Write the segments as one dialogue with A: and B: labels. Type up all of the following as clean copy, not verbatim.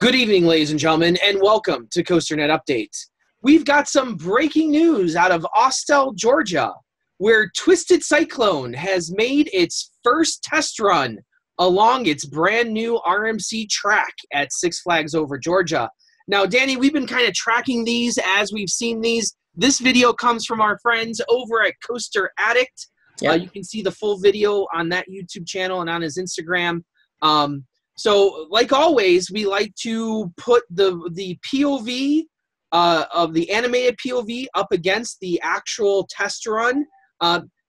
A: Good evening, ladies and gentlemen, and welcome to COASTER-net Updates. We've got some breaking news out of Austell, Georgia, where Twisted Cyclone has made its first test run along its brand new RMC track at Six Flags Over Georgia. Now, Danny, we've been kind of tracking these as we've seen these. This video comes from our friends over at Coaster Addict.
B: Yep.
A: You can see the full video on that YouTube channel and on his Instagram. So, like always, we like to put the POV of the animated POV up against the actual test run.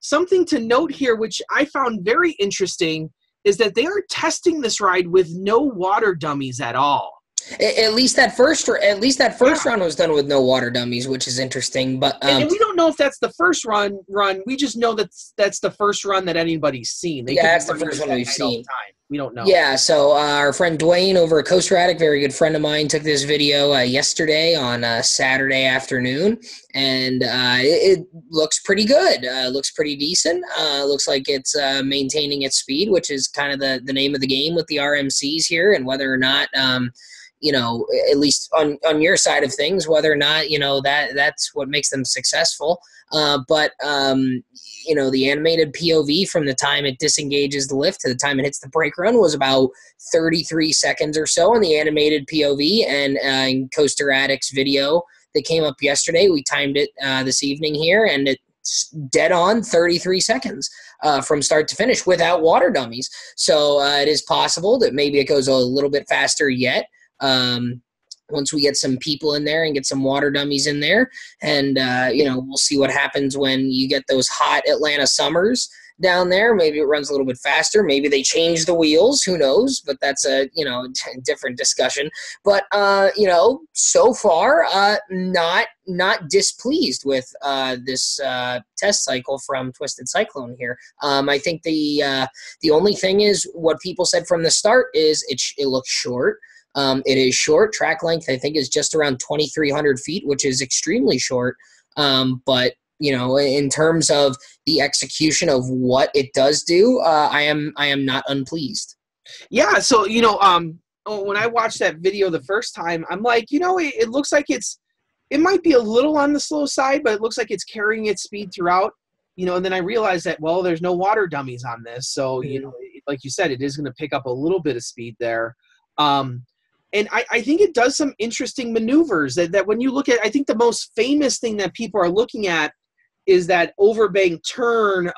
A: Something to note here, which I found very interesting, is that they are testing this ride with no water dummies at all.
B: At least that first run was done with no water dummies, which is interesting. But
A: and we don't know if that's the first run. We just know that that's the first run that anybody's seen.
B: That's the first one we've seen.
A: We don't know.
B: Yeah, so our friend Dwayne over at Coaster Addict, very good friend of mine, took this video yesterday on Saturday afternoon, and it looks pretty good. Looks pretty decent. Looks like it's maintaining its speed, which is kind of the name of the game with the RMCs here, and whether or not you know, at least on your side of things, whether or not, you know, that's what makes them successful. But you know, the animated POV from the time it disengages the lift to the time it hits the brake run was about 33 seconds or so on the animated POV. And in Coaster Addict's video that came up yesterday, we timed it this evening here, and it's dead on 33 seconds from start to finish without water dummies. So it is possible that maybe it goes a little bit faster yet. Once we get some people in there and get some water dummies in there, and you know, we'll see what happens when you get those hot Atlanta summers down there. Maybe it runs a little bit faster. Maybe they change the wheels. Who knows? But that's a, you know, different discussion. But you know, so far, not displeased with this test cycle from Twisted Cyclone here. I think the only thing is what people said from the start is it looks short. It is short. Track length, I think, is just around 2,300 feet, which is extremely short. But, you know, in terms of the execution of what it does do, I am not unpleased.
A: Yeah, so, you know, when I watched that video the first time, I'm like, you know, it looks like it might be a little on the slow side, but it looks like it's carrying its speed throughout. You know, and then I realized that, well, there's no water dummies on this. So, you know, like you said, it is going to pick up a little bit of speed there. And I think it does some interesting maneuvers that when you look at, I think the most famous thing that people are looking at is that overbank turn,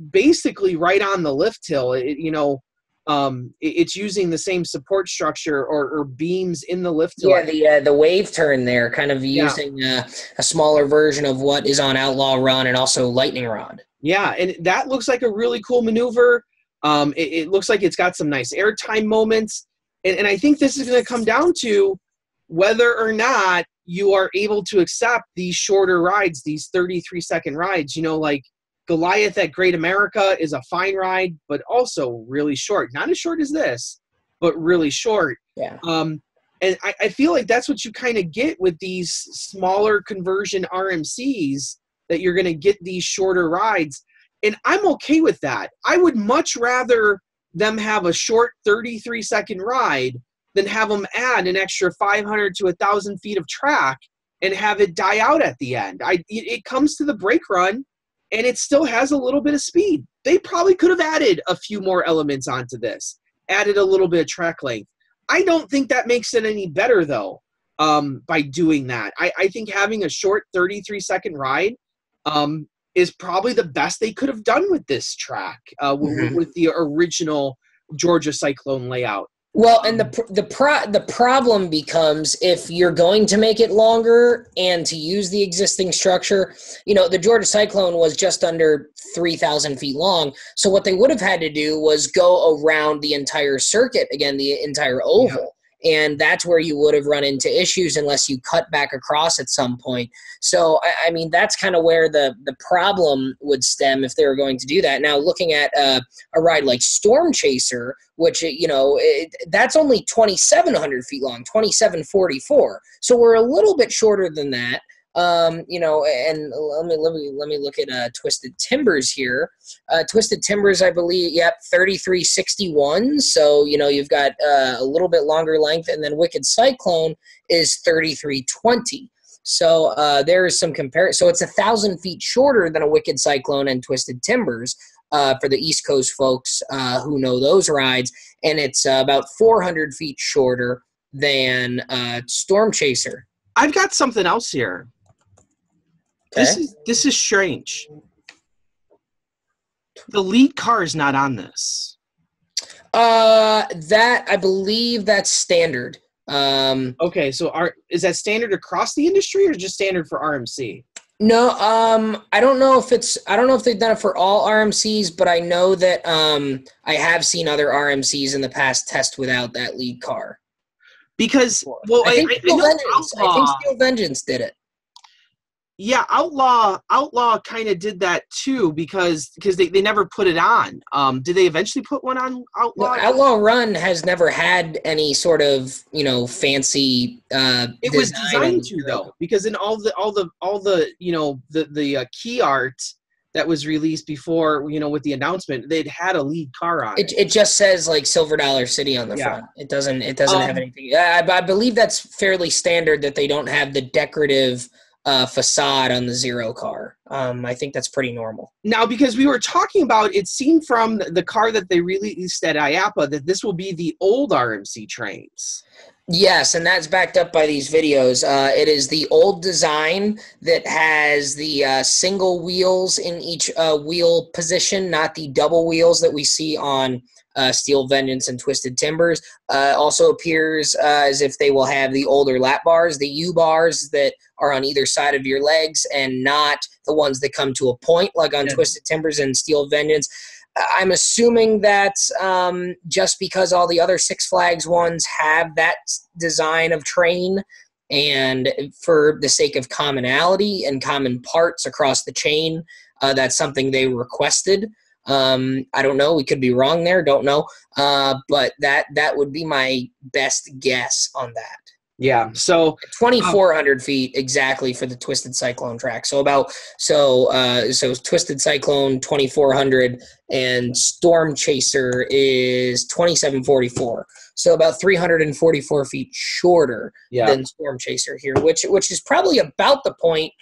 A: basically right on the lift hill. It's using the same support structure or beams in the lift hill.
B: Yeah, the wave turn there, kind of using a smaller version of what is on Outlaw Run and also Lightning Rod.
A: Yeah, and that looks like a really cool maneuver. It looks like it's got some nice airtime moments. And I think this is going to come down to whether or not you are able to accept these shorter rides, these 33-second rides. You know, like Goliath at Great America is a fine ride, but also really short. Not as short as this, but really short.
B: Yeah.
A: And I feel like that's what you kind of get with these smaller conversion RMCs, that you're going to get these shorter rides. And I'm okay with that. I would much rather them have a short 33-second ride than have them add an extra 500 to 1,000 feet of track and have it die out at the end. It comes to the brake run, and it still has a little bit of speed. They probably could have added a few more elements onto this, added a little bit of track length. I don't think that makes it any better, though, by doing that. I think having a short 33-second ride is probably the best they could have done with this track, with the original Georgia Cyclone layout.
B: Well, and the problem becomes, if you're going to make it longer and to use the existing structure, you know, the Georgia Cyclone was just under 3,000 feet long. So what they would have had to do was go around the entire circuit, again, the entire oval. Yeah. And that's where you would have run into issues unless you cut back across at some point. So, I mean, that's kind of where the problem would stem if they were going to do that. Now, looking at a ride like Storm Chaser, which, you know, that's only 2,700 feet long, 2,744. So we're a little bit shorter than that. You know, and let me look at Twisted Timbers here. Twisted Timbers, I believe, yep, 3361. So you know, you've got a little bit longer length, and then Wicked Cyclone is 3320. So there is some comparison. So it's 1,000 feet shorter than a Wicked Cyclone and Twisted Timbers for the East Coast folks who know those rides, and it's about 400 feet shorter than Storm Chaser.
A: I've got something else here.
B: Okay.
A: This is strange. The lead car is not on this.
B: That I believe that's standard.
A: Okay, so is that standard across the industry or just standard for RMC?
B: No, I don't know if they've done it for all RMCs, but I know that I have seen other RMCs in the past test without that lead car.
A: Because, well, I think
B: Steel Vengeance did it.
A: Yeah, Outlaw kind of did that too because they never put it on. Did they eventually put one on Outlaw?
B: No, Outlaw Run has never had any sort of, you know, fancy
A: it was designed to though, because in all the you know, the key art that was released before, you know, with the announcement, they'd had a lead car on it.
B: It just says like Silver Dollar City on the front. It doesn't have anything. I believe that's fairly standard that they don't have the decorative facade on the Zero car. I think that's pretty normal.
A: Now, because we were talking about, it seemed from the car that they released at IAAPA that this will be the old RMC trains.
B: Yes, and that's backed up by these videos. It is the old design that has the single wheels in each wheel position, not the double wheels that we see on Steel Vengeance and Twisted Timbers. Also appears as if they will have the older lap bars, the U-bars that are on either side of your legs and not the ones that come to a point like on Twisted Timbers and Steel Vengeance. I'm assuming that just because all the other Six Flags ones have that design of train, and for the sake of commonality and common parts across the chain, that's something they requested. I don't know. We could be wrong there. Don't know. But that would be my best guess on that.
A: Yeah, so
B: 2,400 feet exactly for the Twisted Cyclone track. So Twisted Cyclone 2,400 and Storm Chaser is 2,744. So about 344 feet shorter than Storm Chaser here, which is probably about the point.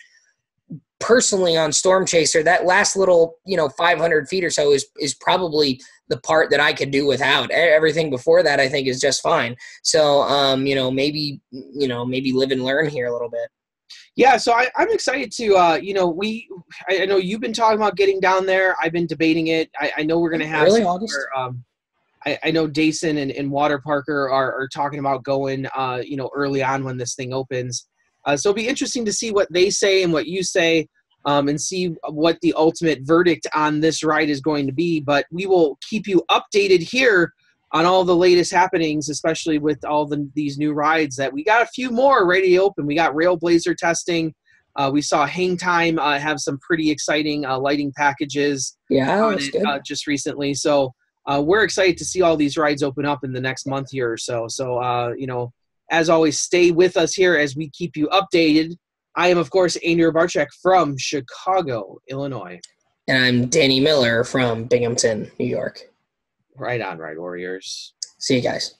B: Personally, on Storm Chaser, that last little 500 feet or so is probably the part that I could do without. Everything before that, I think, is just fine. So, maybe live and learn here a little bit.
A: Yeah, so I'm excited to, I know you've been talking about getting down there. I've been debating it. I know we're going to have
B: August.
A: I know Dason and Water Parker are talking about going, early on when this thing opens. So it'll be interesting to see what they say and what you say, and see what the ultimate verdict on this ride is going to be. But we will keep you updated here on all the latest happenings, especially with all these new rides that we got a few more ready to open. We got Railblazer testing. We saw Hang Time have some pretty exciting lighting packages on it just recently. So we're excited to see all these rides open up in the next month here or so. So, as always, stay with us here as we keep you updated. I am, of course, Andrew Barczyk from Chicago, Illinois.
B: And I'm Danny Miller from Binghamton, New York.
A: Right on, Ride Warriors.
B: See you guys.